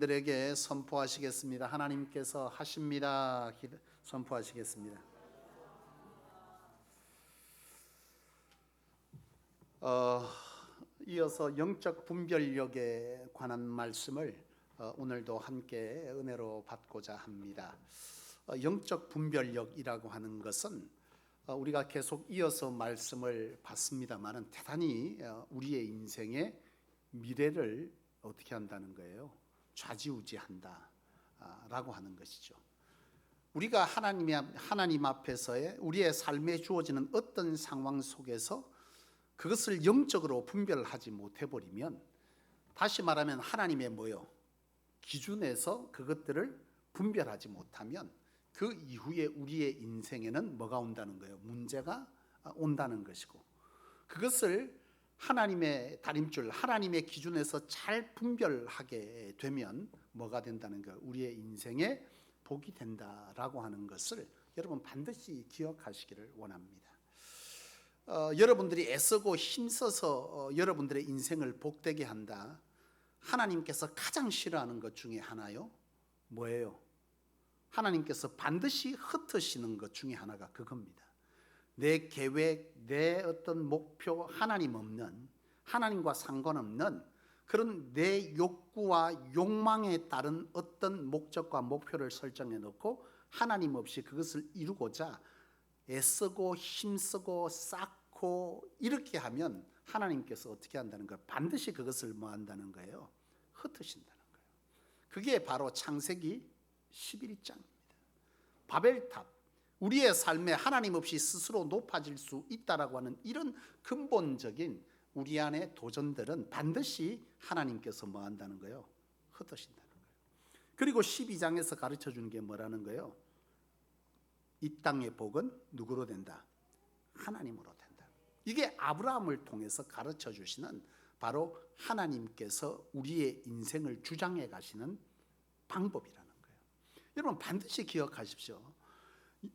들에게 선포하시겠습니다. 하나님께서 하십니다. 선포하시겠습니다. 이어서 영적 분별력에 관한 말씀을 오늘도 함께 은혜로 받고자 합니다. 영적 분별력이라고 하는 것은 우리가 계속 이어서 말씀을 받습니다만은 대단히 우리의 인생의 미래를 어떻게 한다는 거예요? 좌지우지한다 라고 하는 것이죠. 우리가 하나님 앞에서의 우리의 삶에 주어지는 어떤 상황 속에서 그것을 영적으로 분별하지 못해버리면, 다시 말하면 하나님의 기준에서 그것들을 분별하지 못하면 그 이후에 우리의 인생에는 뭐가 온다는 거예요? 문제가 온다는 것이고, 그것을 하나님의 다림줄, 하나님의 기준에서 잘 분별하게 되면 뭐가 된다는 거, 우리의 인생에 복이 된다라고 하는 것을 여러분 반드시 기억하시기를 원합니다. 여러분들이 애쓰고 힘써서 여러분들의 인생을 복되게 한다. 하나님께서 가장 싫어하는 것 중에 하나요? 뭐예요? 하나님께서 반드시 흩으시는 것 중에 하나가 그겁니다. 내 계획, 내 어떤 목표, 하나님과 상관없는 그런 내 욕구와 욕망에 따른 어떤 목적과 목표를 설정해 놓고 하나님 없이 그것을 이루고자 애쓰고 힘쓰고 쌓고 이렇게 하면 하나님께서 어떻게 한다는 거예요? 반드시 그것을 뭐 한다는 거예요? 흩으신다는 거예요. 그게 바로 창세기 11장입니다. 바벨탑, 우리의 삶에 하나님 없이 스스로 높아질 수 있다라고 하는 이런 근본적인 우리 안의 도전들은 반드시 하나님께서 뭐 한다는 거예요? 흩으신다는 거예요. 그리고 12장에서 가르쳐 주는 게 뭐라는 거예요? 이 땅의 복은 누구로 된다? 하나님으로 된다. 이게 아브라함을 통해서 가르쳐 주시는 바로 하나님께서 우리의 인생을 주장해 가시는 방법이라는 거예요. 여러분 반드시 기억하십시오.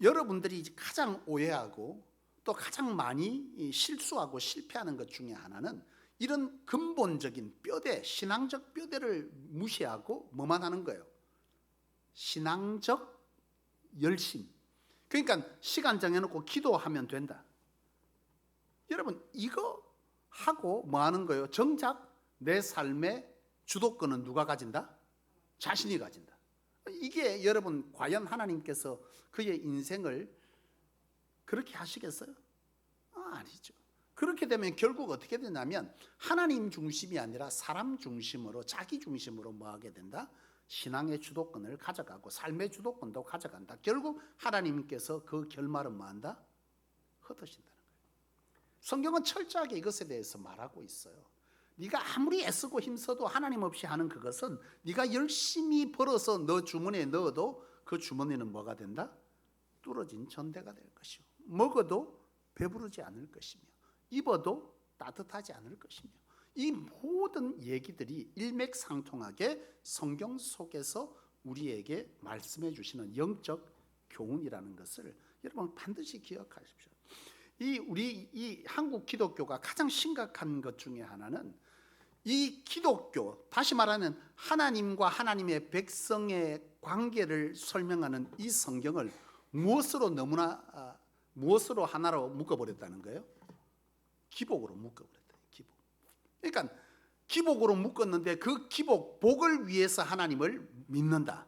여러분들이 가장 오해하고 또 가장 많이 실수하고 실패하는 것 중에 하나는 이런 근본적인 뼈대, 신앙적 뼈대를 무시하고 뭐만 하는 거예요? 신앙적 열심. 그러니까 시간 정해놓고 기도하면 된다. 여러분 이거 하고 뭐 하는 거예요? 정작 내 삶의 주도권은 누가 가진다? 자신이 가진다. 이게 여러분 과연 하나님께서 그의 인생을 그렇게 하시겠어요? 아니죠. 그렇게 되면 결국 어떻게 되냐면 하나님 중심이 아니라 사람 중심으로, 자기 중심으로 뭐 하게 된다? 신앙의 주도권을 가져가고 삶의 주도권도 가져간다. 결국 하나님께서 그 결말은 뭐 한다? 흩으신다는 거예요. 성경은 철저하게 이것에 대해서 말하고 있어요. 네가 아무리 애쓰고 힘써도 하나님 없이 하는 그것은 네가 열심히 벌어서 너 주머니에 넣어도 그 주머니는 뭐가 된다? 뚫어진 전대가 될 것이요, 먹어도 배부르지 않을 것이며 입어도 따뜻하지 않을 것이며, 이 모든 얘기들이 일맥상통하게 성경 속에서 우리에게 말씀해 주시는 영적 교훈이라는 것을 여러분 반드시 기억하십시오. 우리 한국 기독교가 가장 심각한 것 중에 하나는 이 기독교, 다시 말하면 하나님과 하나님의 백성의 관계를 설명하는 이 성경을 무엇으로 하나로 묶어버렸다는 거예요? 기복으로 묶어버렸다. 기복. 그러니까 기복으로 묶었는데 그 기복, 복을 위해서 하나님을 믿는다.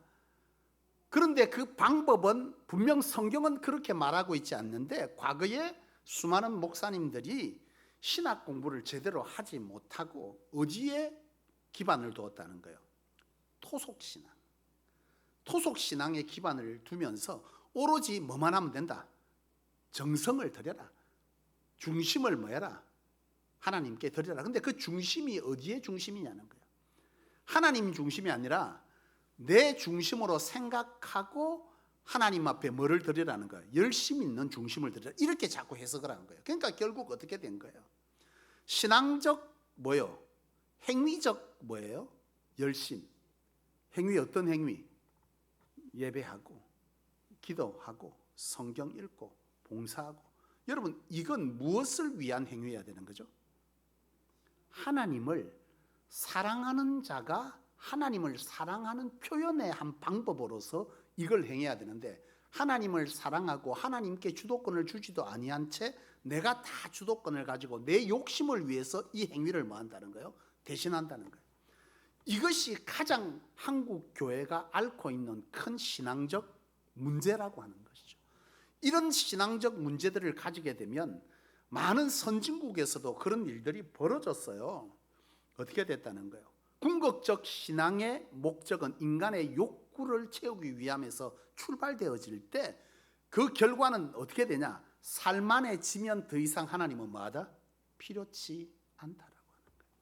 그런데 그 방법은 분명 성경은 그렇게 말하고 있지 않는데 과거에 수많은 목사님들이 신학 공부를 제대로 하지 못하고 어디에 기반을 두었다는 거예요? 토속신앙. 토속신앙에 기반을 두면서 오로지 뭐만 하면 된다? 정성을 들여라. 중심을 뭐해라? 하나님께 드려라. 근데 그 중심이 어디에 중심이냐는 거예요. 하나님 중심이 아니라 내 중심으로 생각하고 하나님 앞에 뭐를 드리라는 거예요? 열심 있는 중심을 드리라. 이렇게 자꾸 해석을 하는 거예요. 그러니까 결국 어떻게 된 거예요? 신앙적 행위적 열심. 행위 어떤 행위? 예배하고 기도하고 성경 읽고 봉사하고. 여러분 이건 무엇을 위한 행위여야 되는 거죠? 하나님을 사랑하는 자가 하나님을 사랑하는 표현의 한 방법으로서 이걸 행해야 되는데, 하나님을 사랑하고 하나님께 주도권을 주지도 아니한 채 내가 다 주도권을 가지고 내 욕심을 위해서 이 행위를 뭐 한다는 거예요? 대신한다는 거예요. 이것이 가장 한국 교회가 앓고 있는 큰 신앙적 문제라고 하는 것이죠. 이런 신앙적 문제들을 가지게 되면 많은 선진국에서도 그런 일들이 벌어졌어요. 어떻게 됐다는 거예요? 궁극적 신앙의 목적은 인간의 욕구를 채우기 위함에서 출발되어질 때 그 결과는 어떻게 되냐? 살만해지면 더 이상 하나님은 뭐하다? 필요치 않다라고 하는 거예요.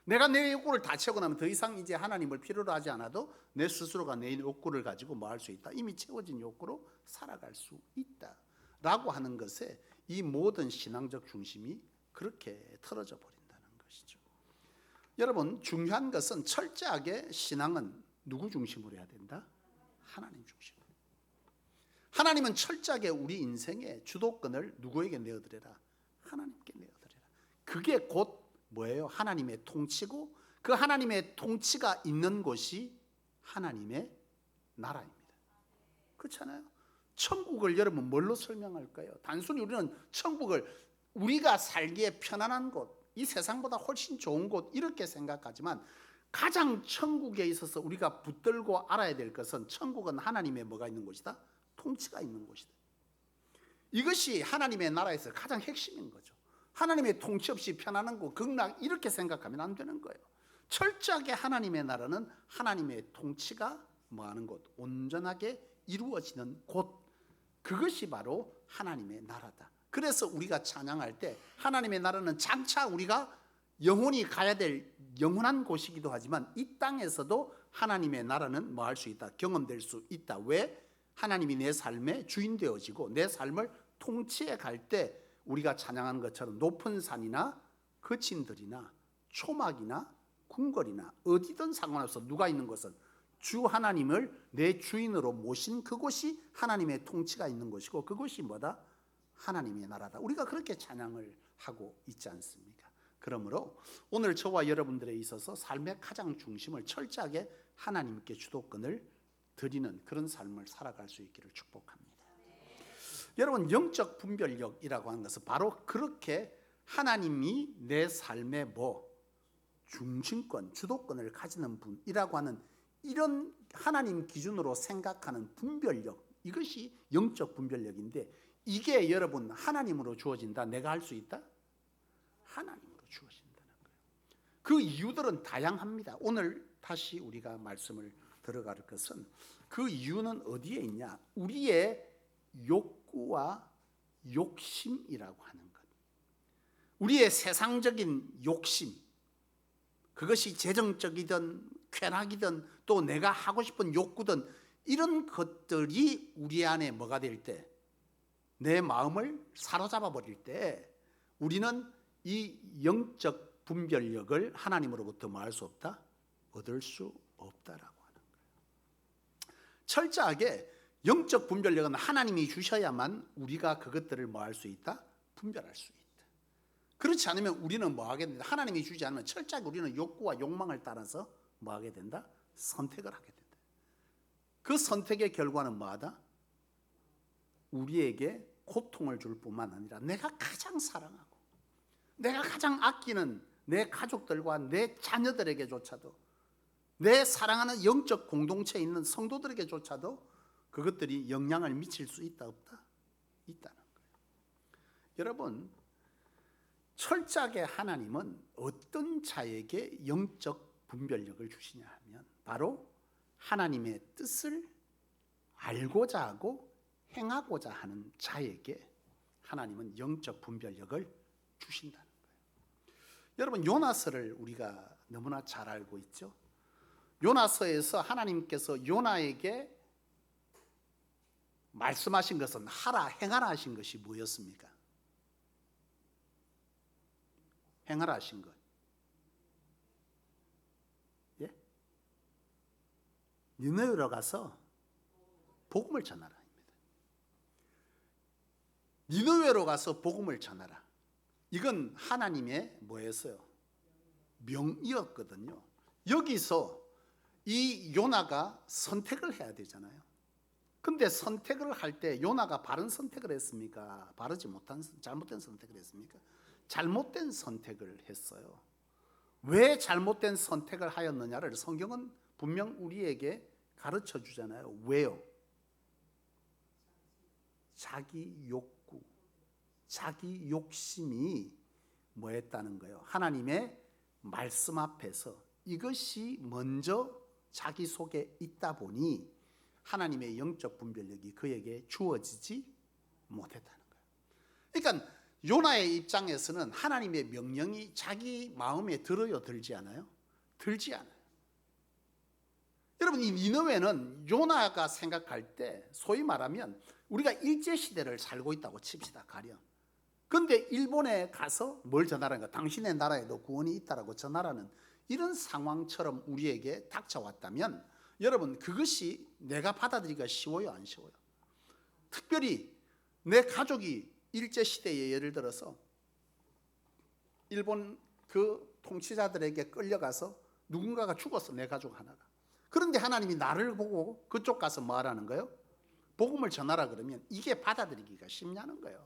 내가 내 욕구를 다 채우고 나면 더 이상 이제 하나님을 필요로 하지 않아도 내 스스로가 내 욕구를 가지고 뭐 할 수 있다? 이미 채워진 욕구로 살아갈 수 있다라고 하는 것에 이 모든 신앙적 중심이 그렇게 틀어져 버린다는 것이죠. 여러분, 중요한 것은 철저하게 신앙은 누구 중심으로 해야 된다? 하나님 중심으로. 하나님은 철저하게 우리 인생의 주도권을 누구에게 내어드려라? 하나님께 내어드려라. 그게 곧 뭐예요? 하나님의 통치고, 그 하나님의 통치가 있는 곳이 하나님의 나라입니다. 그렇잖아요? 천국을 여러분 뭘로 설명할까요? 단순히 우리는 천국을 우리가 살기에 편안한 곳, 이 세상보다 훨씬 좋은 곳 이렇게 생각하지만, 가장 천국에 있어서 우리가 붙들고 알아야 될 것은 천국은 하나님의 뭐가 있는 곳이다? 통치가 있는 곳이다. 이것이 하나님의 나라에서 가장 핵심인 거죠. 하나님의 통치 없이 편안한 곳, 극락 이렇게 생각하면 안 되는 거예요. 철저하게 하나님의 나라는 하나님의 통치가 뭐하는 곳, 온전하게 이루어지는 곳, 그것이 바로 하나님의 나라다. 그래서 우리가 찬양할 때 하나님의 나라는 장차 우리가 영원히 가야 될 영원한 곳이기도 하지만, 이 땅에서도 하나님의 나라는 뭐 할 수 있다? 경험될 수 있다. 왜? 하나님이 내 삶의 주인 되어지고 내 삶을 통치해 갈 때 우리가 찬양하는 것처럼 높은 산이나 거친 들이나 초막이나 궁궐이나 어디든 상관없어 누가 있는 것은 주 하나님을 내 주인으로 모신 그곳이 하나님의 통치가 있는 곳이고, 그곳이 뭐다? 하나님의 나라다. 우리가 그렇게 찬양을 하고 있지 않습니까? 그러므로 오늘 저와 여러분들에 있어서 삶의 가장 중심을 철저하게 하나님께 주도권을 드리는 그런 삶을 살아갈 수 있기를 축복합니다. 여러분, 영적 분별력이라고 하는 것은 바로 그렇게 하나님이 내 삶의 중심권, 주도권을 가지는 분이라고 하는 이런 하나님 기준으로 생각하는 분별력, 이것이 영적 분별력인데, 이게 여러분 하나님으로 주어진다, 내가 할 수 있다? 하나님으로 주어진다는 거예요. 그 이유들은 다양합니다. 오늘 다시 우리가 말씀을 들어갈 것은 그 이유는 어디에 있냐? 우리의 욕구와 욕심이라고 하는 것. 우리의 세상적인 욕심, 그것이 재정적이든 쾌락이든 또 내가 하고 싶은 욕구든 이런 것들이 우리 안에 뭐가 될 때, 내 마음을 사로잡아 버릴 때 우리는 이 영적 분별력을 하나님으로부터 뭐 할 수 없다? 얻을 수 없다라고 하는 거예요. 철저하게 영적 분별력은 하나님이 주셔야만 우리가 그것들을 뭐 할 수 있다? 분별할 수 있다. 그렇지 않으면 우리는 뭐 하게 된다? 하나님이 주지 않으면 철저하게 우리는 욕구와 욕망을 따라서 뭐 하게 된다? 선택을 하게 된다. 그 선택의 결과는 뭐하다? 우리에게 고통을 줄 뿐만 아니라 내가 가장 사랑하고 내가 가장 아끼는 내 가족들과 내 자녀들에게조차도, 내 사랑하는 영적 공동체에 있는 성도들에게조차도 그것들이 영향을 미칠 수 있다 없다? 있다는 거예요. 여러분, 철저하게 하나님은 어떤 자에게 영적 분별력을 주시냐 하면 바로 하나님의 뜻을 알고자 하고 행하고자 하는 자에게 하나님은 영적 분별력을 주신다는 거예요. 여러분, 요나서를 우리가 너무나 잘 알고 있죠. 요나서에서 하나님께서 요나에게 말씀하신 것은 하라, 행하라 하신 것이 뭐였습니까? 행하라 하신 것. 예? 니느웨로 가서 복음을 전하라. 니느웨로 가서 복음을 전하라. 이건 하나님의 뭐였어요? 명이었거든요. 여기서 이 요나가 선택을 해야 되잖아요. 근데 선택을 할 때 요나가 바른 선택을 했습니까? 바르지 못한 잘못된 선택을 했습니까? 잘못된 선택을 했어요. 왜 잘못된 선택을 하였느냐를 성경은 분명 우리에게 가르쳐 주잖아요. 왜요? 자기 욕구, 자기 욕심이 뭐했다는 거예요? 하나님의 말씀 앞에서 이것이 먼저 자기 속에 있다 보니 하나님의 영적 분별력이 그에게 주어지지 못했다는 거예요. 그러니까 요나의 입장에서는 하나님의 명령이 자기 마음에 들어요, 들지 않아요? 들지 않아요. 여러분, 이 니느웨는 요나가 생각할 때 소위 말하면 우리가 일제시대를 살고 있다고 칩시다, 가령. 근데 일본에 가서 뭘 전하라는 거, 당신의 나라에도 구원이 있다라고 전하라는 이런 상황처럼 우리에게 닥쳐왔다면 여러분, 그것이 내가 받아들이기가 쉬워요, 안 쉬워요? 특별히 내 가족이 일제시대에 예를 들어서 일본 그 통치자들에게 끌려가서 누군가가 죽었어, 내 가족 하나가. 그런데 하나님이 나를 보고 그쪽 가서 뭐 하라는 거예요? 복음을 전하라 그러면 이게 받아들이기가 쉽냐는 거예요.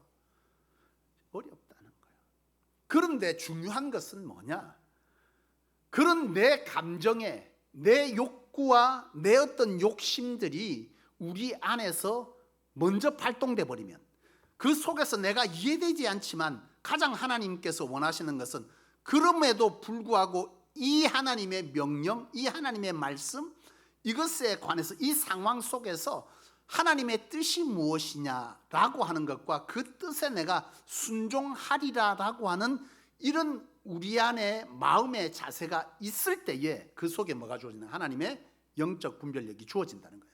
어렵다는 거예요. 그런데 중요한 것은 뭐냐? 그런 내 감정에, 내 욕구와 내 어떤 욕심들이 우리 안에서 먼저 발동돼 버리면 그 속에서 내가 이해되지 않지만 가장 하나님께서 원하시는 것은 그럼에도 불구하고 이 하나님의 명령, 이 하나님의 말씀, 이것에 관해서 이 상황 속에서 하나님의 뜻이 무엇이냐라고 하는 것과 그 뜻에 내가 순종하리라라고 하는 이런 우리 안에 마음의 자세가 있을 때에 그 속에 뭐가 주어지나? 하나님의 영적 분별력이 주어진다는 거예요.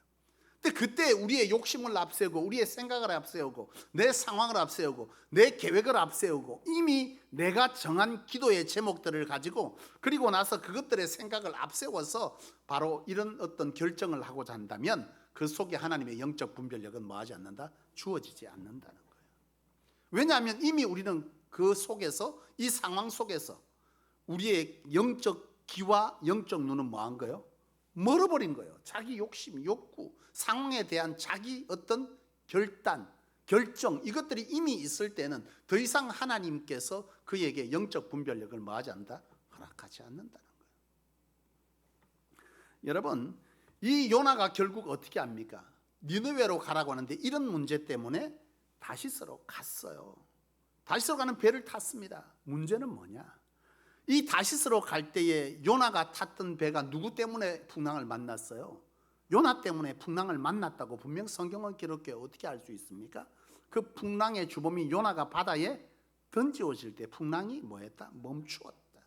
근데 그때 우리의 욕심을 앞세우고 우리의 생각을 앞세우고 내 상황을 앞세우고 내 계획을 앞세우고 이미 내가 정한 기도의 제목들을 가지고 그리고 나서 그것들의 생각을 앞세워서 바로 이런 어떤 결정을 하고자 한다면 그 속에 하나님의 영적 분별력은 뭐하지 않는다? 주어지지 않는다는 거예요. 왜냐하면 이미 우리는 그 속에서 이 상황 속에서 우리의 영적 귀와 영적 눈은 뭐한 거예요? 멀어버린 거예요. 자기 욕심, 욕구, 상황에 대한 자기 어떤 결단, 결정 이것들이 이미 있을 때는 더 이상 하나님께서 그에게 영적 분별력을 뭐하지 않는다? 허락하지 않는다는 거예요. 여러분, 이 요나가 결국 어떻게 합니까? 니느웨로 가라고 하는데 이런 문제 때문에 다시스로 갔어요. 다시스로 가는 배를 탔습니다. 문제는 뭐냐? 이 다시스로 갈 때에 요나가 탔던 배가 누구 때문에 풍랑을 만났어요? 요나 때문에 풍랑을 만났다고 분명 성경은 기록해요. 어떻게 알 수 있습니까? 그 풍랑의 주범이 요나가 바다에 던지어질 때 풍랑이 뭐했다? 멈추었다.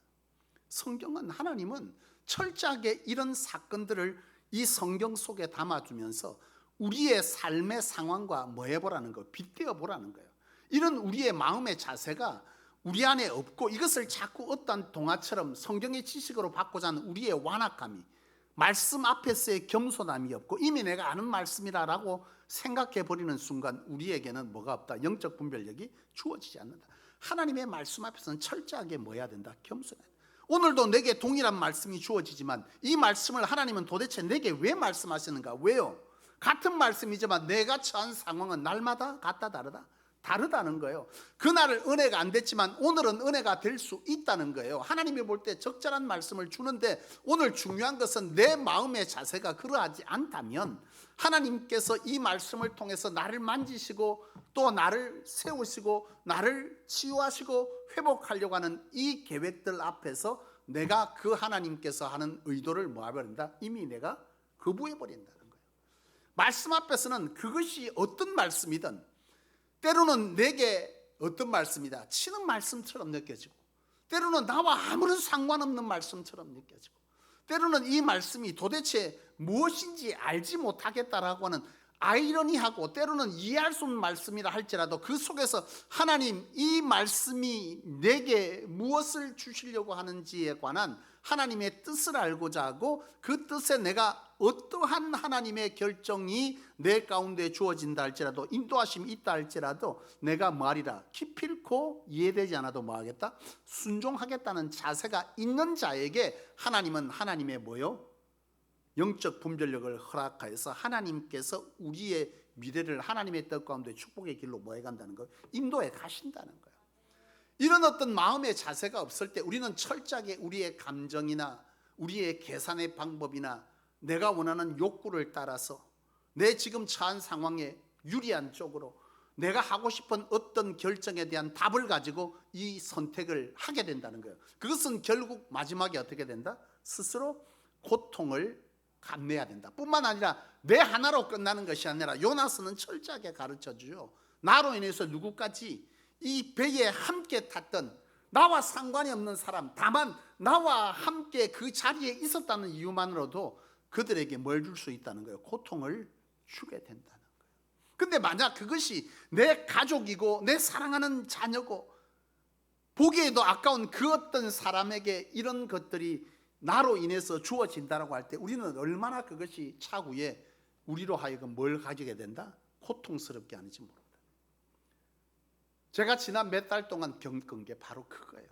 성경은 하나님은 철저하게 이런 사건들을 이 성경 속에 담아주면서 우리의 삶의 상황과 뭐 해보라는 거, 빗대어 보라는 거예요. 이런 우리의 마음의 자세가 우리 안에 없고 이것을 자꾸 어떤 동화처럼 성경의 지식으로 바꾸자 하는 우리의 완악함이 말씀 앞에서의 겸손함이 없고 이미 내가 아는 말씀이라고 생각해 버리는 순간 우리에게는 뭐가 없다? 영적 분별력이 주어지지 않는다. 하나님의 말씀 앞에서는 철저하게 뭐 해야 된다? 겸손해야 된다. 오늘도 내게 동일한 말씀이 주어지지만 이 말씀을 하나님은 도대체 내게 왜 말씀하시는가? 왜요? 같은 말씀이지만 내가 처한 상황은 날마다 같다 다르다? 다르다는 거예요. 그날은 은혜가 안 됐지만 오늘은 은혜가 될 수 있다는 거예요. 하나님이 볼 때 적절한 말씀을 주는데 오늘 중요한 것은 내 마음의 자세가 그러하지 않다면 하나님께서 이 말씀을 통해서 나를 만지시고 또 나를 세우시고 나를 치유하시고 회복하려고 하는 이 계획들 앞에서 내가 그 하나님께서 하는 의도를 뭐 해버린다? 이미 내가 거부해버린다는 거예요. 말씀 앞에서는 그것이 어떤 말씀이든 때로는 내게 어떤 말씀이다 치는 말씀처럼 느껴지고 때로는 나와 아무런 상관없는 말씀처럼 느껴지고 때로는 이 말씀이 도대체 무엇인지 알지 못하겠다라고 하는 아이러니하고 때로는 이해할 수 없는 말씀이라 할지라도 그 속에서 하나님 이 말씀이 내게 무엇을 주시려고 하는지에 관한 하나님의 뜻을 알고자 하고 그 뜻에 내가 어떠한 하나님의 결정이 내 가운데 주어진다 할지라도 인도하심이 있다 할지라도 내가 뭐하리라 기필코 이해되지 않아도 뭐하겠다 순종하겠다는 자세가 있는 자에게 하나님은 하나님의 뭐요? 영적 분별력을 허락하여서 하나님께서 우리의 미래를 하나님의 뜻 가운데 축복의 길로 뭐 해간다는 거예요? 인도해 가신다는 거예요. 이런 어떤 마음의 자세가 없을 때 우리는 철저하게 우리의 감정이나 우리의 계산의 방법이나 내가 원하는 욕구를 따라서 내 지금 처한 상황에 유리한 쪽으로 내가 하고 싶은 어떤 결정에 대한 답을 가지고 이 선택을 하게 된다는 거예요. 그것은 결국 마지막에 어떻게 된다? 스스로 고통을 감내해야 된다. 뿐만 아니라 내 하나로 끝나는 것이 아니라 요나스는 철저하게 가르쳐주죠. 나로 인해서 누구까지 이 배에 함께 탔던 나와 상관이 없는 사람, 다만 나와 함께 그 자리에 있었다는 이유만으로도 그들에게 뭘 줄 수 있다는 거예요? 고통을 주게 된다는 거예요. 근데 만약 그것이 내 가족이고 내 사랑하는 자녀고 보기에도 아까운 그 어떤 사람에게 이런 것들이 나로 인해서 주어진다라고 할 때 우리는 얼마나 그것이 차후에 우리로 하여금 뭘 가지게 된다? 고통스럽게 하는지 모른다. 제가 지난 몇 달 동안 겪은 게 바로 그거예요.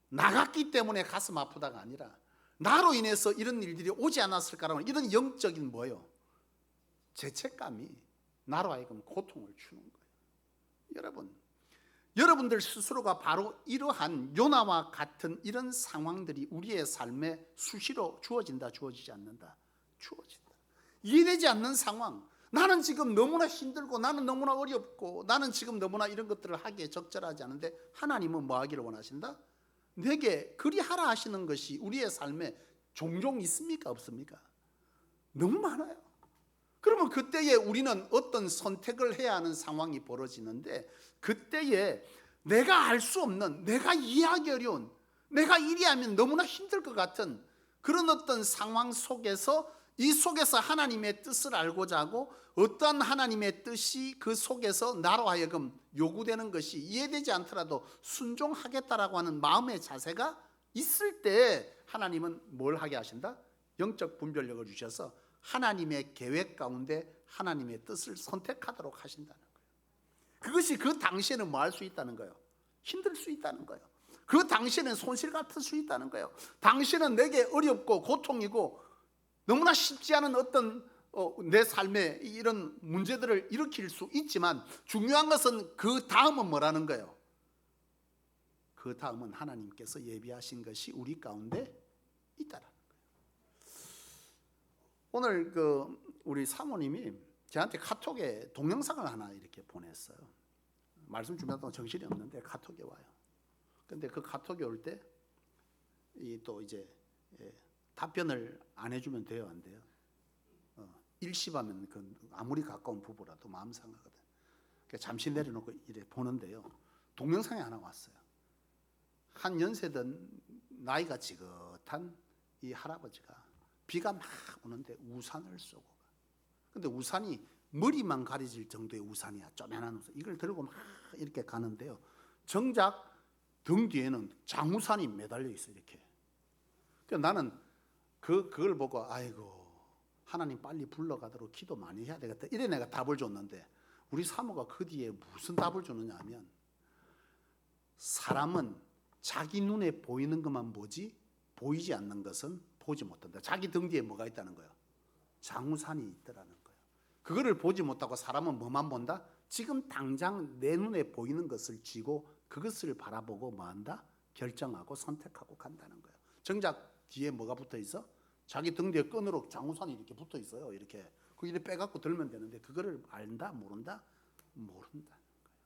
나갔기 때문에 가슴 아프다가 아니라 나로 인해서 이런 일들이 오지 않았을까라고 이런 영적인 뭐예요? 죄책감이 나로 하여금 고통을 주는 거예요. 여러분들 스스로가 바로 이러한 요나와 같은 이런 상황들이 우리의 삶에 수시로 주어진다, 주어지지 않는다? 주어진다. 이해되지 않는 상황, 나는 지금 너무나 힘들고 나는 너무나 어렵고 나는 지금 너무나 이런 것들을 하기에 적절하지 않은데 하나님은 뭐 하기를 원하신다? 내게 그리하라 하시는 것이 우리의 삶에 종종 있습니까? 없습니까? 너무 많아요. 그러면 그때에 우리는 어떤 선택을 해야 하는 상황이 벌어지는데 그때에 내가 알 수 없는, 내가 이해하기 어려운, 내가 이리 하면 너무나 힘들 것 같은 그런 어떤 상황 속에서 이 속에서 하나님의 뜻을 알고자 하고 어떠한 하나님의 뜻이 그 속에서 나로 하여금 요구되는 것이 이해되지 않더라도 순종하겠다라고 하는 마음의 자세가 있을 때 하나님은 뭘 하게 하신다? 영적 분별력을 주셔서 하나님의 계획 가운데 하나님의 뜻을 선택하도록 하신다는 거예요. 그것이 그 당시에는 뭐 할 수 있다는 거예요? 힘들 수 있다는 거예요. 그 당시에는 손실 같을 수 있다는 거예요. 당시에는 내게 어렵고 고통이고 너무나 쉽지 않은 어떤 내 삶에 이런 문제들을 일으킬 수 있지만 중요한 것은 그 다음은 뭐라는 거예요? 그 다음은 하나님께서 예비하신 것이 우리 가운데 있다라는 거예요. 오늘 우리 사모님이 저한테 카톡에 동영상을 하나 이렇게 보냈어요. 말씀 준비하다가 정신이 없는데 카톡이 와요. 근데 그 카톡이 올 때 또 이제 답변을 안 해주면 돼요, 안 돼요? 일십하면 아무리 가까운 부부라도 마음 상하거든. 잠시 내려놓고 이래 보는데요. 동영상이 하나 왔어요. 한 연세든 나이가 지긋한 이 할아버지가 비가 막 오는데 우산을 쏘고 가. 근데 우산이 머리만 가려질 정도의 우산이야. 쪼매난 우산. 이걸 들고 막 이렇게 가는데요. 정작 등 뒤에는 장우산이 매달려 있어 이렇게. 그러니까 나는 그걸 보고 아이고 하나님 빨리 불러가도록 기도 많이 해야 되겠다. 이래 내가 답을 줬는데 우리 사모가 그 뒤에 무슨 답을 주느냐 하면 사람은 자기 눈에 보이는 것만 보지 보이지 않는 것은 보지 못한다. 자기 등 뒤에 뭐가 있다는 거예요? 장우산이 있더라는 거예요. 그거를 보지 못하고 사람은 뭐만 본다? 지금 당장 내 눈에 보이는 것을 쥐고 그것을 바라보고 뭐한다? 결정하고 선택하고 간다는 거예요. 정작 뒤에 뭐가 붙어 있어? 자기 등 뒤에 끈으로 장우산이 이렇게 붙어 있어요. 이렇게 거기를 빼갖고 들면 되는데 그거를 안다? 모른다? 모른다는 거예요.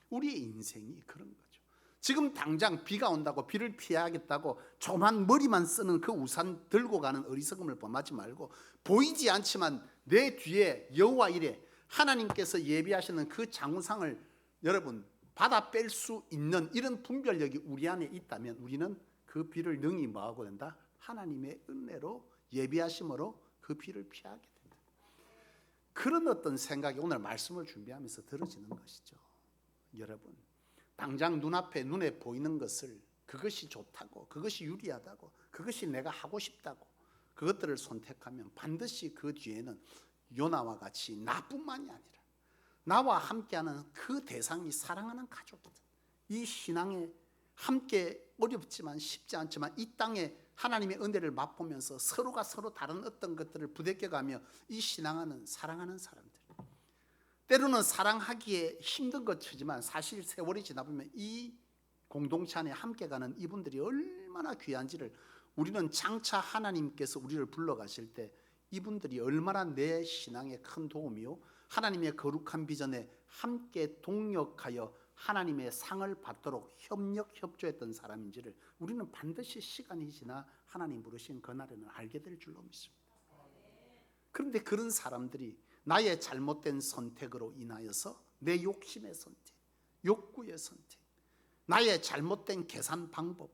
우리의 인생이 그런 거죠. 지금 당장 비가 온다고 비를 피해야겠다고 조만 머리만 쓰는 그 우산 들고 가는 어리석음을 범하지 말고 보이지 않지만 내 뒤에 여호와 이레 하나님께서 예비하시는 그 장우상을 여러분 받아 뺄 수 있는 이런 분별력이 우리 안에 있다면 우리는 그 비를 능히 뭐하고 된다? 하나님의 은혜로 예비하심으로 그 비를 피하게 된다. 그런 어떤 생각이 오늘 말씀을 준비하면서 들어지는 것이죠. 여러분 당장 눈에 보이는 것을 그것이 좋다고 그것이 유리하다고 그것이 내가 하고 싶다고 그것들을 선택하면 반드시 그 뒤에는 요나와 같이 나뿐만이 아니라 나와 함께하는 그 대상이 사랑하는 가족이든 이 신앙에 함께 어렵지만 쉽지 않지만 이 땅에 하나님의 은혜를 맛보면서 서로가 서로 다른 어떤 것들을 부대껴가며 이 신앙하는 사랑하는 사람들. 때로는 사랑하기에 힘든 것 치지만 사실 세월이 지나보면 이 공동체 안에 함께 가는 이분들이 얼마나 귀한지를 우리는 장차 하나님께서 우리를 불러가실 때 이분들이 얼마나 내 신앙에 큰 도움이요 하나님의 거룩한 비전에 함께 동력하여 하나님의 상을 받도록 협력협조했던 사람인지를 우리는 반드시 시간이 지나 하나님 부르신 그날에는 알게 될 줄로 믿습니다. 그런데 그런 사람들이 나의 잘못된 선택으로 인하여서 내 욕심의 선택, 욕구의 선택, 나의 잘못된 계산 방법,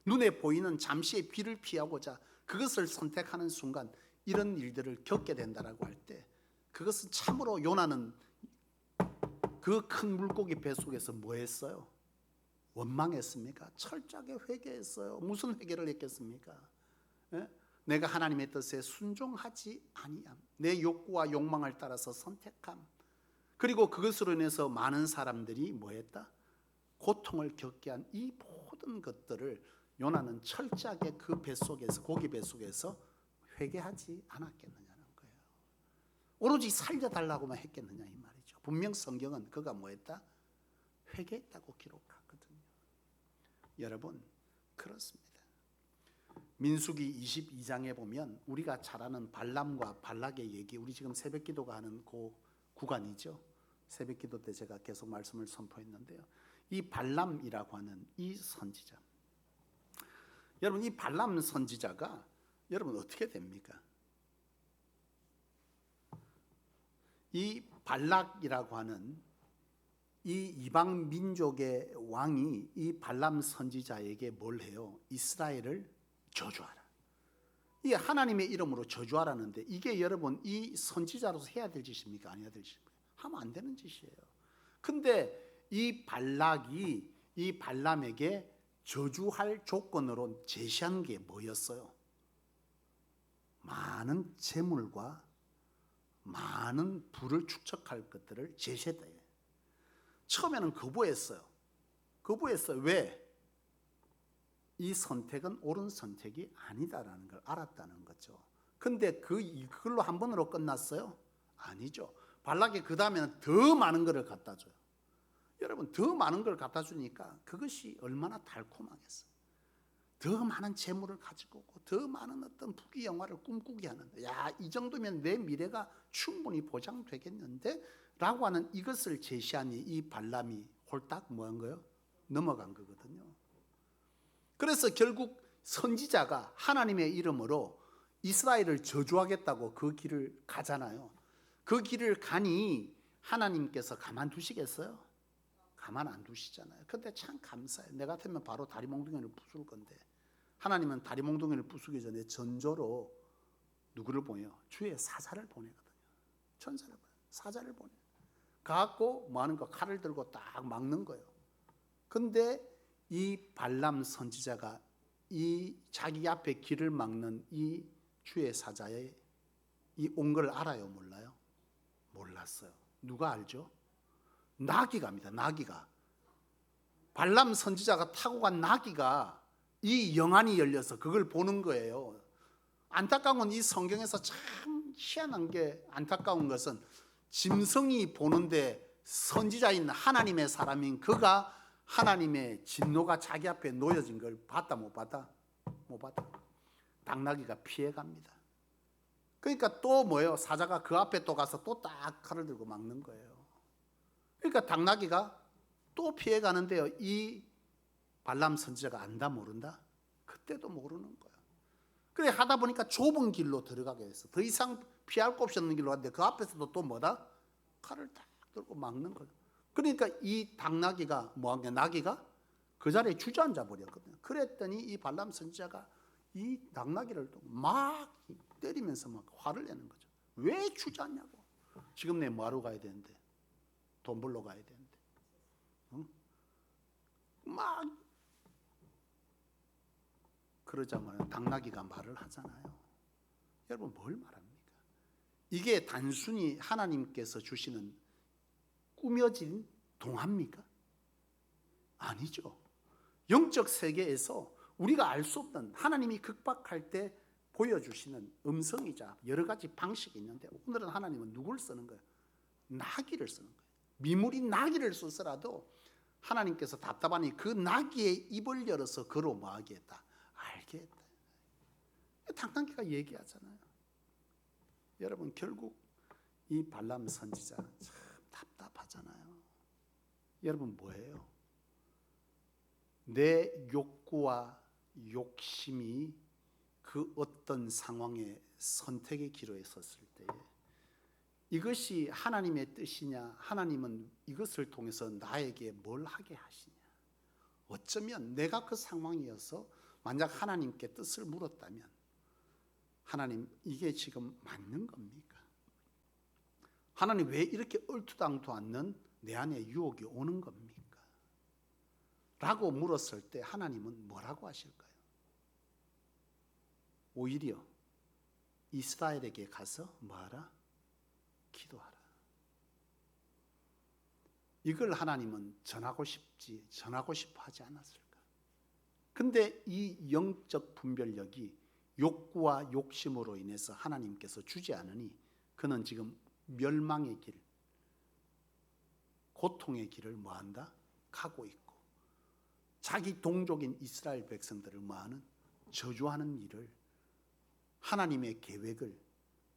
눈에 보이는 잠시의 비를 피하고자 그것을 선택하는 순간 이런 일들을 겪게 된다라고 할 때 그것은 참으로 요나는 그 큰 물고기 배 속에서 뭐 했어요? 원망했습니까? 철저하게 회개했어요. 무슨 회개를 했겠습니까? 예? 내가 하나님의 뜻에 순종하지 아니함, 내 욕구와 욕망을 따라서 선택함, 그리고 그것으로 인해서 많은 사람들이 뭐 했다? 고통을 겪게 한 이 모든 것들을 요나는 철저하게 그 뱃속에서 고기 뱃속에서 회개하지 않았겠느냐는 거예요. 오로지 살려달라고만 했겠느냐 이 말이죠. 분명 성경은 그가 뭐 했다? 회개했다고 기록하거든요. 여러분 그렇습니다. 민수기 22장에 보면 우리가 잘 아는 발람과 발락의 얘기, 우리 지금 새벽기도가 하는 그 구간이죠. 새벽기도 때 제가 계속 말씀을 선포했는데요. 이 발람이라고 하는 이 선지자, 여러분 이 발람 선지자가 여러분 어떻게 됩니까? 이 발락이라고 하는 이 이방 민족의 왕이 이 발람 선지자에게 뭘 해요? 이스라엘을 저주하라. 이게 하나님의 이름으로 저주하라는데 이게 여러분 이 선지자로서 해야 될 짓입니까? 아니야 될 짓입니까? 하면 안 되는 짓이에요. 근데 이 발락이 이 발람에게 저주할 조건으로 제시한 게 뭐였어요? 많은 재물과 많은 부를 축적할 것들을 제시했다. 처음에는 거부했어요. 왜? 이 선택은 옳은 선택이 아니다라는 걸 알았다는 거죠. 근데 그걸로 한 번으로 끝났어요? 아니죠. 발락이 그 다음에는 더 많은 것을 갖다 줘요. 여러분 더 많은 걸 갖다 주니까 그것이 얼마나 달콤하겠어요. 더 많은 재물을 가지고 오고 더 많은 어떤 부귀영화를 꿈꾸게 하는데, 야, 이 정도면 내 미래가 충분히 보장되겠는데? 라고 하는 이것을 제시하니 이 발람이 홀딱 뭐한 거예요? 넘어간 거거든요. 그래서 결국 선지자가 하나님의 이름으로 이스라엘을 저주하겠다고 그 길을 가잖아요. 그 길을 가니 하나님께서 가만두시겠어요? 가만 안 두시잖아요. 근데 참 감사해요. 내 같으면 바로 다리 몽둥이를 부술 건데 하나님은 다리 몽둥이를 부수기 전에 전조로 누구를 보내요? 주의 사자를 보내거든요. 천사를 보내요. 사자를 보내요. 가갖고 뭐 하는 거? 칼을 들고 딱 막는 거예요. 근데 이 발람 선지자가 이 자기 앞에 길을 막는 이 주의 사자의 이 온 걸 알아요? 몰라요? 몰랐어요. 누가 알죠? 나귀가 합니다. 나귀가. 발람 선지자가 타고 간 나귀가 이 영안이 열려서 그걸 보는 거예요. 안타까운 건 이 성경에서 참 희한한 게, 안타까운 것은 짐승이 보는데 선지자인 하나님의 사람인 그가 하나님의 진노가 자기 앞에 놓여진 걸 봤다 못 봤다? 못 봤다. 당나귀가 피해갑니다. 그러니까 또 뭐예요? 사자가 그 앞에 또 가서 또 딱 칼을 들고 막는 거예요. 그러니까 당나귀가 또 피해가는데요. 이 발람 선지자가 안다 모른다? 그때도 모르는 거야. 그래 하다 보니까 좁은 길로 들어가게 됐어. 더 이상 피할 곳 없는 길로 갔는데 그 앞에서도 또 뭐다? 칼을 딱 들고 막는 거예요. 그러니까 이 당나귀가 뭐한 게, 나귀가 그 자리에 주저앉아 버렸거든요. 그랬더니 이 발람 선지자가 이 당나귀를 막 때리면서 막 화를 내는 거죠. 왜 주저앉냐고. 지금 내 뭐하러 가야 되는데, 돈 벌러 가야 되는데, 응? 막 그러자마자 당나귀가 말을 하잖아요. 여러분 뭘 말합니까? 이게 단순히 하나님께서 주시는 꾸며진 동화입니까? 아니죠. 영적 세계에서 우리가 알 수 없는 하나님이 극박할 때 보여주시는 음성이자 여러 가지 방식이 있는데 오늘은 하나님은 누굴 쓰는 거예요? 나귀를 쓰는 거예요. 미물인 나귀를 써서라도 하나님께서 답답하니 그 나귀의 입을 열어서 그로 뭐하게 했다? 알게 했다. 당당기가 얘기하잖아요. 여러분 결국 이 발람 선지자 참 답답하잖아요. 여러분 뭐예요? 내 욕구와 욕심이 그 어떤 상황에 선택의 기로에 섰을 때에 이것이 하나님의 뜻이냐, 하나님은 이것을 통해서 나에게 뭘 하게 하시냐. 어쩌면 내가 그 상황이어서 만약 하나님께 뜻을 물었다면 하나님 이게 지금 맞는 겁니까? 하나님 왜 이렇게 얼토당토 않는 내 안에 유혹이 오는 겁니까? 라고 물었을 때 하나님은 뭐라고 하실까요? 오히려 이스라엘에게 가서 뭐하라? 기도하라. 이걸 하나님은 전하고 싶어 하지 않았을까? 근데 이 영적 분별력이 욕구와 욕심으로 인해서 하나님께서 주지 않으니 그는 지금 멸망의 길, 고통의 길을 뭐한다? 가고 있고 자기 동족인 이스라엘 백성들을 뭐하는? 저주하는 일을 하나님의 계획을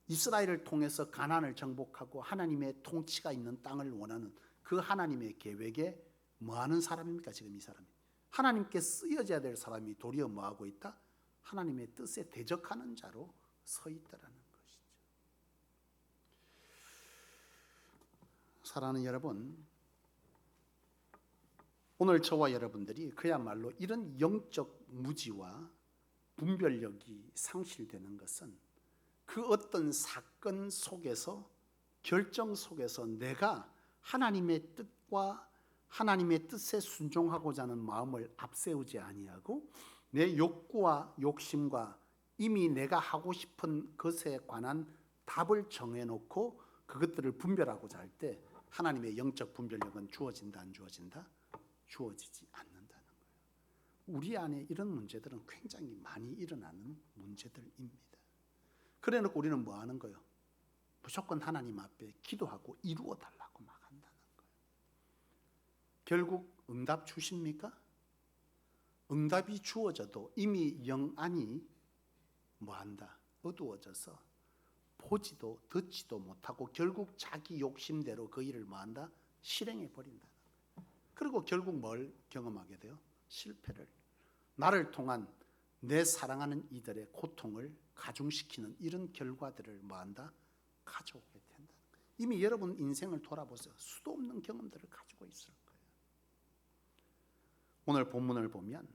이스라엘을 통해서 가나안을 정복하고 하나님의 통치가 있는 땅을 원하는 그 하나님의 계획에 뭐하는 사람입니까? 지금 이 사람이 하나님께 쓰여져야 될 사람이 도리어 뭐하고 있다? 하나님의 뜻에 대적하는 자로 서 있다라는 것이죠. 사랑하는 여러분, 오늘 저와 여러분들이 그야말로 이런 영적 무지와 분별력이 상실되는 것은 그 어떤 사건 속에서 결정 속에서 내가 하나님의 뜻과 하나님의 뜻에 순종하고자 하는 마음을 앞세우지 아니하고 내 욕구와 욕심과 이미 내가 하고 싶은 것에 관한 답을 정해놓고 그것들을 분별하고자 할 때 하나님의 영적 분별력은 주어진다 안 주어진다? 주어지지 않는다는 거예요. 우리 안에 이런 문제들은 굉장히 많이 일어나는 문제들입니다. 그래놓고 우리는 뭐 하는 거예요? 무조건 하나님 앞에 기도하고 이루어 달라고 막 한다는 거예요. 결국 응답 주십니까? 응답이 주어져도 이미 영안이 뭐한다? 어두워져서 보지도 듣지도 못하고 결국 자기 욕심대로 그 일을 뭐한다? 실행해 버린다. 그리고 결국 뭘 경험하게 돼요? 실패를. 나를 통한 내 사랑하는 이들의 고통을 가중시키는 이런 결과들을 뭐한다? 가져오게 된다. 이미 여러분 인생을 돌아보세요. 수도 없는 경험들을 가지고 있을 거예요. 오늘 본문을 보면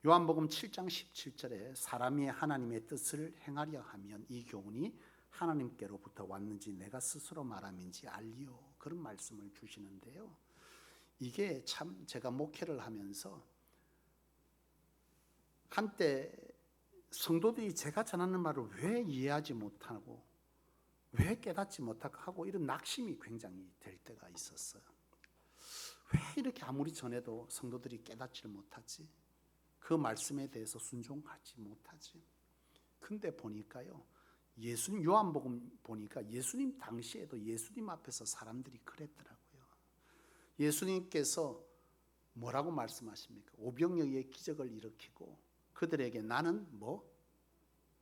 요한복음 7장 17절에 사람이 하나님의 뜻을 행하려 하면 이 교훈이 하나님께로부터 왔는지 내가 스스로 말함인지 알리오. 그런 말씀을 주시는데요. 이게 참 제가 목회를 하면서 한때 성도들이 제가 전하는 말을 왜 이해하지 못하고 왜 깨닫지 못하고 하고 이런 낙심이 굉장히 될 때가 있었어요. 왜 이렇게 아무리 전해도 성도들이 깨닫지를 못하지? 그 말씀에 대해서 순종하지 못하지? 근데 보니까요, 요한복음 보니까 예수님 당시에도 예수님 앞에서 사람들이 그랬더라고요. 예수님께서 뭐라고 말씀하십니까? 오병이어의 기적을 일으키고 그들에게 나는 뭐?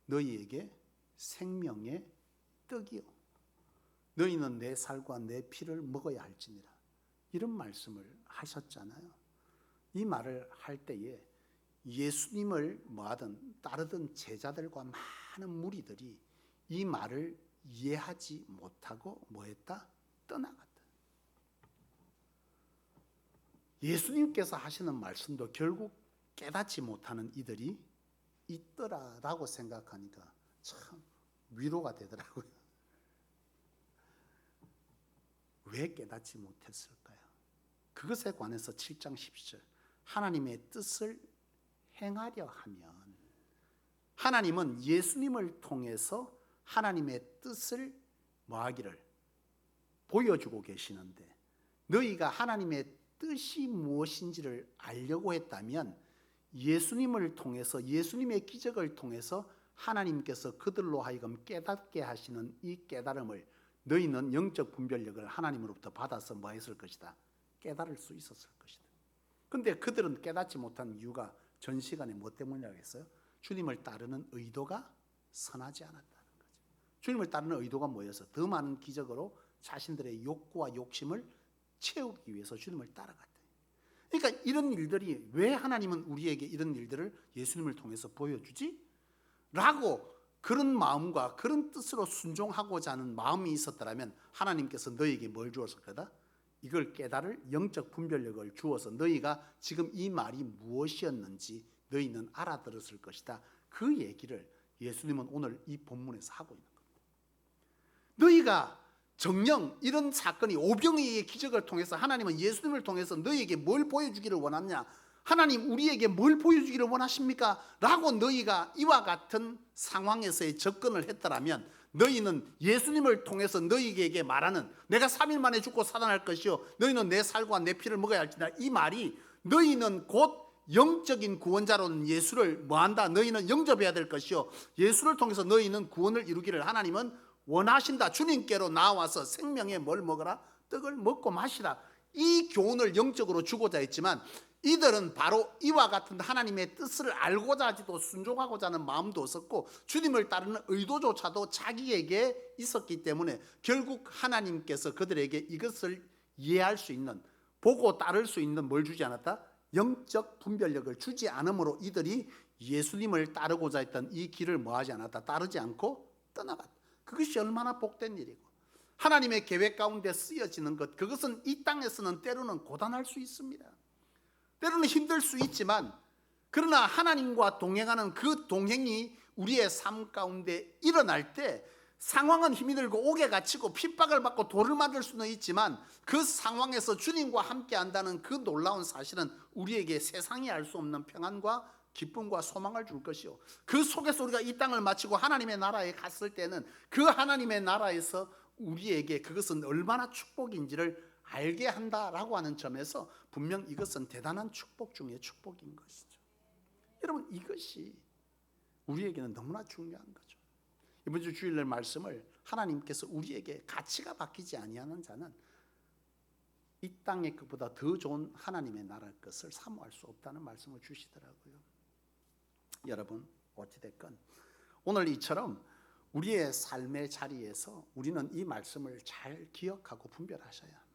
너희에게 생명의 떡이요. 너희는 내 살과 내 피를 먹어야 할지니라. 이런 말씀을 하셨잖아요. 이 말을 할 때에 예수님을 뭐하든 따르던 제자들과 많은 무리들이 이 말을 이해하지 못하고 뭐했다? 떠나갔다. 예수님께서 하시는 말씀도 결국 깨닫지 못하는 이들이 있더라라고 생각하니까 참 위로가 되더라고요. 왜 깨닫지 못했을까요? 그것에 관해서 7장 10절 하나님의 뜻을 행하려 하면 하나님은 예수님을 통해서 하나님의 뜻을 뭐하기를 보여주고 계시는데 너희가 하나님의 뜻이 무엇인지를 알려고 했다면 예수님을 통해서, 예수님의 기적을 통해서 하나님께서 그들로 하여금 깨닫게 하시는 이 깨달음을 너희는 영적 분별력을 하나님으로부터 받아서 뭐 했을 것이다? 깨달을 수 있었을 것이다. 근데 그들은 깨닫지 못한 이유가 전 시간에 뭐 때문이라고 했어요? 주님을 따르는 의도가 선하지 않았다는 거죠. 주님을 따르는 의도가 뭐였어? 더 많은 기적으로 자신들의 욕구와 욕심을 채우기 위해서 주님을 따라갔다. 그러니까 이런 일들이, 왜 하나님은 우리에게 이런 일들을 예수님을 통해서 보여주지? 라고 그런 마음과 그런 뜻으로 순종하고자 하는 마음이 있었더라면 하나님께서 너희에게 뭘 주었을 거다? 이걸 깨달을 영적 분별력을 주어서 너희가 지금 이 말이 무엇이었는지 너희는 알아들었을 것이다. 그 얘기를 예수님은 오늘 이 본문에서 하고 있는 겁니다. 너희가 정녕 이런 사건이 오병이의 기적을 통해서 하나님은 예수님을 통해서 너희에게 뭘 보여주기를 원하냐? 하나님 우리에게 뭘 보여주기를 원하십니까? 라고 너희가 이와 같은 상황에서의 접근을 했더라면 너희는 예수님을 통해서 너희에게 말하는 내가 3일 만에 죽고 살아날 것이요 너희는 내 살과 내 피를 먹어야 할지라, 이 말이 너희는 곧 영적인 구원자로는 예수를 뭐한다? 너희는 영접해야 될 것이요 예수를 통해서 너희는 구원을 이루기를 하나님은 원하신다. 주님께로 나와서 생명의 뭘 먹어라? 떡을 먹고 마시라. 이 교훈을 영적으로 주고자 했지만 이들은 바로 이와 같은 하나님의 뜻을 알고자 하지도 순종하고자 하는 마음도 없었고 주님을 따르는 의도조차도 자기에게 있었기 때문에 결국 하나님께서 그들에게 이것을 이해할 수 있는, 보고 따를 수 있는 뭘 주지 않았다? 영적 분별력을 주지 않으므로 이들이 예수님을 따르고자 했던 이 길을 뭐하지 않았다? 따르지 않고 떠나갔다. 그것이 얼마나 복된 일이고 하나님의 계획 가운데 쓰여지는 것, 그것은 이 땅에서는 때로는 고단할 수 있습니다. 때로는 힘들 수 있지만 그러나 하나님과 동행하는 그 동행이 우리의 삶 가운데 일어날 때 상황은 힘이 들고 옥에 갇히고 핍박을 받고 돌을 맞을 수는 있지만 그 상황에서 주님과 함께 한다는 그 놀라운 사실은 우리에게 세상이 알 수 없는 평안과 기쁨과 소망을 줄 것이요 그 속에서 우리가 이 땅을 마치고 하나님의 나라에 갔을 때는 그 하나님의 나라에서 우리에게 그것은 얼마나 축복인지를 알게 한다라고 하는 점에서 분명 이것은 대단한 축복 중에 축복인 것이죠. 여러분, 이것이 우리에게는 너무나 중요한 거죠. 이번 주 주일날 말씀을 하나님께서 우리에게 가치가 바뀌지 아니하는 자는 이 땅의 것보다 더 좋은 하나님의 나라의 것을 사모할 수 없다는 말씀을 주시더라고요. 여러분, 어찌됐건 오늘 이처럼 우리의 삶의 자리에서 우리는 이 말씀을 잘 기억하고 분별하셔야 합니다.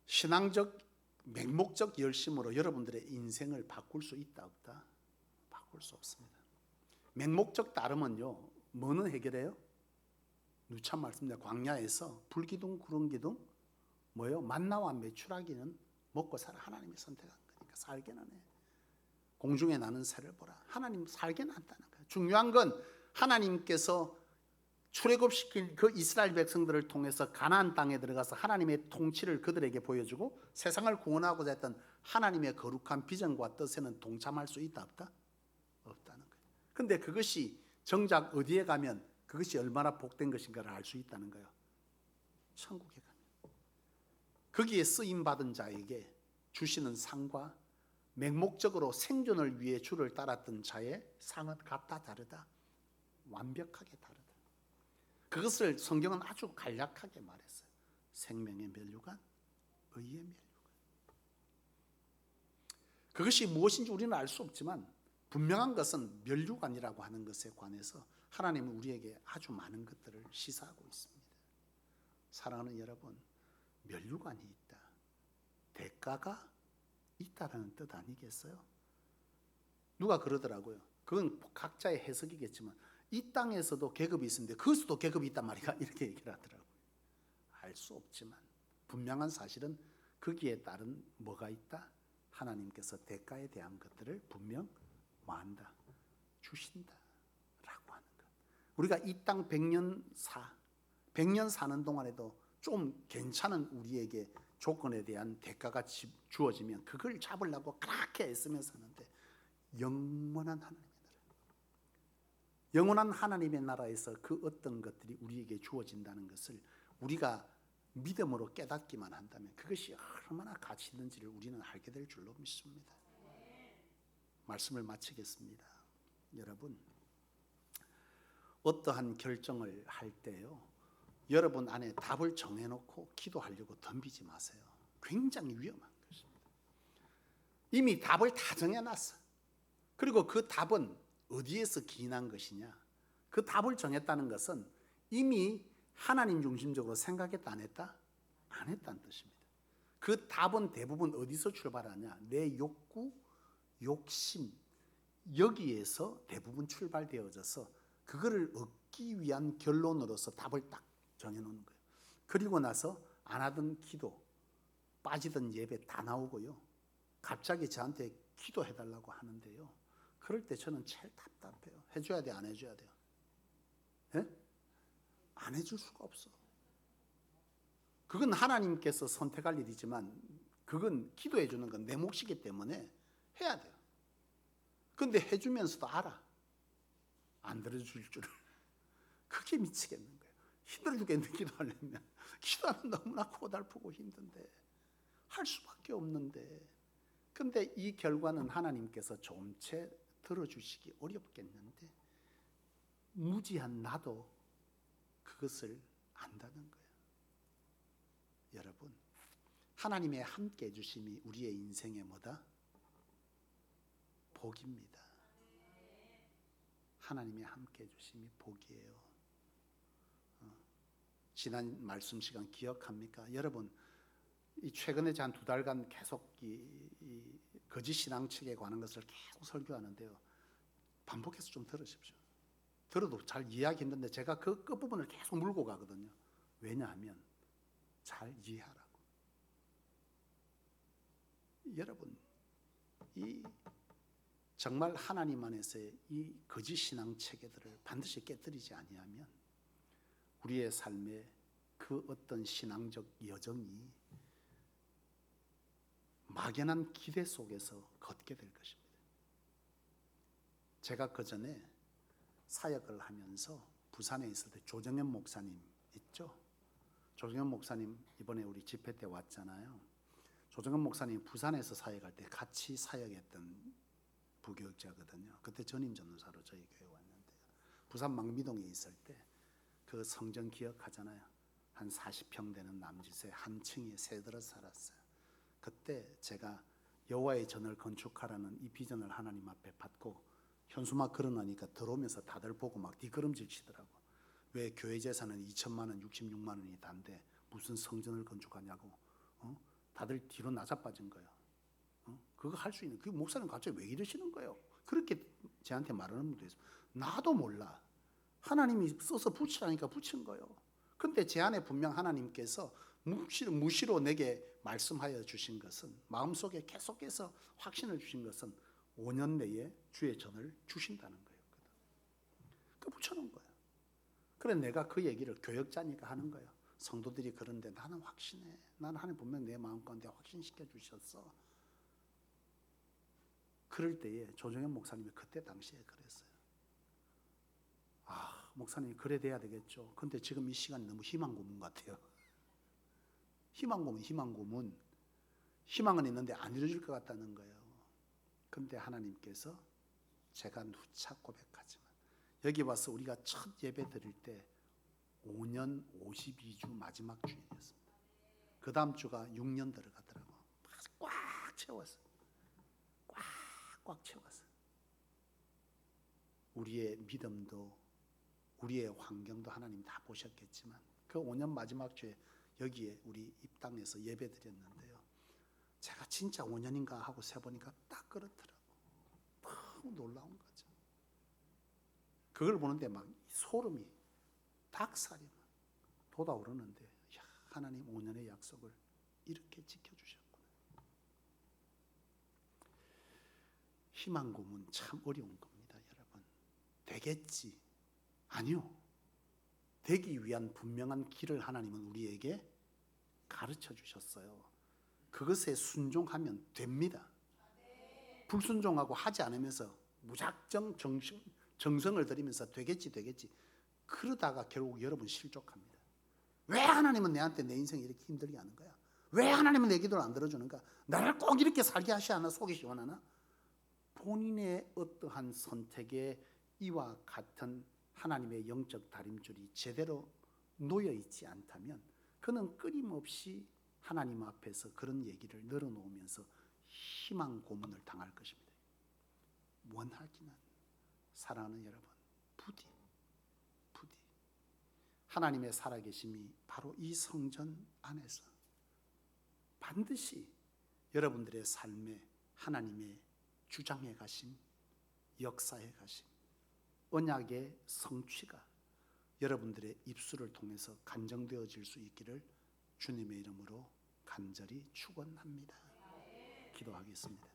신앙적, 맹목적 열심으로 여러분들의 인생을 바꿀 수 있다 없다? 바꿀 수 없습니다. 맹목적 따름은요, 뭐는 해결해요? 누참 말씀입니다. 광야에서 불기둥 구름기둥 뭐예요? 만나와 메추라기는 먹고 살아. 하나님이 선택한 거니까 살게는 해. 공중에 나는 새를 보라. 하나님 살게 놨다는 거예요. 중요한 건 하나님께서 출애굽시킨 그 이스라엘 백성들을 통해서 가나안 땅에 들어가서 하나님의 통치를 그들에게 보여주고 세상을 구원하고자 했던 하나님의 거룩한 비전과 뜻에는 동참할 수 있다 없다? 없다는 거예요. 근데 그것이 정작 어디에 가면 그것이 얼마나 복된 것인가를 알 수 있다는 거예요. 천국에 가면. 거기에 쓰임받은 자에게 주시는 상과 맹목적으로 생존을 위해 주를 따랐던 자의 상은 같다 다르다? 완벽하게 다르다. 그것을 성경은 아주 간략하게 말했어요. 생명의 면류관, 의의 면류관. 그것이 무엇인지 우리는 알 수 없지만 분명한 것은 면류관이라고 하는 것에 관해서 하나님은 우리에게 아주 많은 것들을 시사하고 있습니다. 사랑하는 여러분, 면류관이 있다. 대가가 있다라는 뜻 아니겠어요? 누가 그러더라고요. 그건 각자의 해석이겠지만 이 땅에서도 계급이 있는데 그것도 계급이 있단 말이야, 이렇게 얘기를 하더라고요. 알 수 없지만 분명한 사실은 거기에 따른 뭐가 있다? 하나님께서 대가에 대한 것들을 분명 뭐한다? 주신다 라고 하는 것. 우리가 이 땅 100년 사는 동안에도 좀 괜찮은 우리에게 조건에 대한 대가가 주어지면 그걸 잡으려고 그렇게 애쓰며 사는데 영원한 하나님의 나라, 영원한 하나님의 나라에서 그 어떤 것들이 우리에게 주어진다는 것을 우리가 믿음으로 깨닫기만 한다면 그것이 얼마나 가치 있는지를 우리는 알게 될 줄로 믿습니다. 말씀을 마치겠습니다. 여러분, 어떠한 결정을 할 때요, 여러분 안에 답을 정해놓고 기도하려고 덤비지 마세요. 굉장히 위험한 것입니다. 이미 답을 다 정해놨어. 그리고 그 답은 어디에서 기인한 것이냐? 그 답을 정했다는 것은 이미 하나님 중심적으로 생각했다 안 했다? 안 했다는 뜻입니다. 그 답은 대부분 어디서 출발하냐? 내 욕구, 욕심, 여기에서 대부분 출발되어져서 그거를 얻기 위한 결론으로서 답을 딱 정해놓는 거예요. 그리고 나서 안 하던 기도, 빠지던 예배 다 나오고요. 갑자기 저한테 기도해달라고 하는데요. 그럴 때 저는 제일 답답해요. 해줘야 돼, 안 해줘야 돼요? 예? 안 해줄 수가 없어. 그건 하나님께서 선택할 일이지만 그건 기도해 주는 건 내 몫이기 때문에 해야 돼요. 근데 해주면서도 알아. 안 들어줄 줄을. 그게 미치겠는 거예요. 힘들어 죽겠는데 기도하려면. 기도하면 너무나 고달프고 힘든데 할 수밖에 없는데, 근데 이 결과는 하나님께서 좀채 들어주시기 어렵겠는데 무지한 나도 그것을 안다는 거예요. 여러분, 하나님의 함께 해주심이 우리의 인생의 뭐다? 복입니다. 하나님의 함께 해주심이 복이에요. 지난 말씀 시간 기억합니까? 여러분, 이 최근에 한 2달간 계속 이 거짓 신앙 측에 관한 것을 계속 설교하는데요. 반복해서 좀 들으십시오. 들어도 잘 이해하기 힘든데 제가 그 끝부분을 계속 물고 가거든요. 왜냐하면 잘 이해하라고. 여러분, 이 정말 하나님 안에서의 이 거짓 신앙 체계들을 반드시 깨뜨리지 아니하면 우리의 삶에 그 어떤 신앙적 여정이 막연한 기대 속에서 걷게 될 것입니다. 제가 그 전에 사역을 하면서 부산에 있을 때 조정현 목사님 있죠? 조정현 목사님 이번에 우리 집회 때 왔잖아요. 조정현 목사님 부산에서 사역할 때 같이 사역했던 부교육자거든요. 그때 전임 전도사로 저희 교회 왔는데요. 부산 망미동에 있을 때 그 성전 기억하잖아요. 한 40평 되는 남짓에 한 층에 새들어 살았어요. 그때 제가 여호와의 전을 건축하라는 이 비전을 하나님 앞에 받고 현수막 걸어놓으니까 들어오면서 다들 보고 막 뒷걸음질 치더라고. 왜 교회 재산은 2천만 원, 66만 원이 단데 무슨 성전을 건축하냐고. 다들 뒤로 나자빠진 거예요. 그거 할 수 있는, 그 목사님 갑자기 왜 이러시는 거예요? 그렇게 저한테 말하는 분도 있어요. 나도 몰라. 하나님이 써서 붙이라니까 붙인 거예요. 근데 제 안에 분명 하나님께서 무시로 내게 말씀하여 주신 것은, 마음속에 계속해서 확신을 주신 것은 5년 내에 주의 전을 주신다는 거예요. 그 붙여놓은 거예요. 그래 내가 그 얘기를 교역자니까 하는 거예요. 성도들이 그런데 나는 확신해. 나는 하나님 분명 내 마음 가운데 확신시켜 주셨어. 그럴 때에 조정현 목사님이 그때 당시에 그랬어요. 아, 목사님 그래 돼야 되겠죠. 근데 지금 이 시간이 너무 희망 고문 같아요. 희망 고문. 희망은 있는데 안 이루어질 것 같다는 거예요. 근데 하나님께서, 제가 누차 고백하지만 여기 와서 우리가 첫 예배 드릴 때 5년 52주 마지막 주일이었습니다. 그 다음 주가 6년 들어가더라고. 꽉 채웠어요. 꽉 채웠어요. 우리의 믿음도 우리의 환경도 하나님 다 보셨겠지만 그 5년 마지막 주에 여기에 우리 입당해서 예배 드렸는데요. 제가 진짜 5년인가 하고 세보니까 딱 그렇더라고. 너무 놀라운 거죠. 그걸 보는데 막 소름이, 닭살이 막 돋아오르는데, 야, 하나님 5년의 약속을 이렇게 지켜주셨구나. 희망 고문 참 어려운 겁니다, 여러분. 되겠지? 아니요. 되기 위한 분명한 길을 하나님은 우리에게 가르쳐 주셨어요. 그것에 순종하면 됩니다. 불순종하고 하지 않으면서 무작정 정성을 들이면서 되겠지 그러다가 결국 여러분 실족합니다. 왜 하나님은 내한테 내 인생을 이렇게 힘들게 하는 거야? 왜 하나님은 내 기도를 안 들어주는가? 나를 꼭 이렇게 살게 하시 않아? 속이 시원하나? 본인의 어떠한 선택에 이와 같은 하나님의 영적 다림줄이 제대로 놓여 있지 않다면 그는 끊임없이 하나님 앞에서 그런 얘기를 늘어놓으면서 희망 고문을 당할 것입니다. 원하기는, 사랑하는 여러분, 부디 하나님의 살아계심이 바로 이 성전 안에서 반드시 여러분들의 삶에 하나님의 주장해 가심, 역사해 가심, 언약의 성취가 여러분들의 입술을 통해서 간정되어질 수 있기를 주님의 이름으로 간절히 축원합니다. 기도하겠습니다.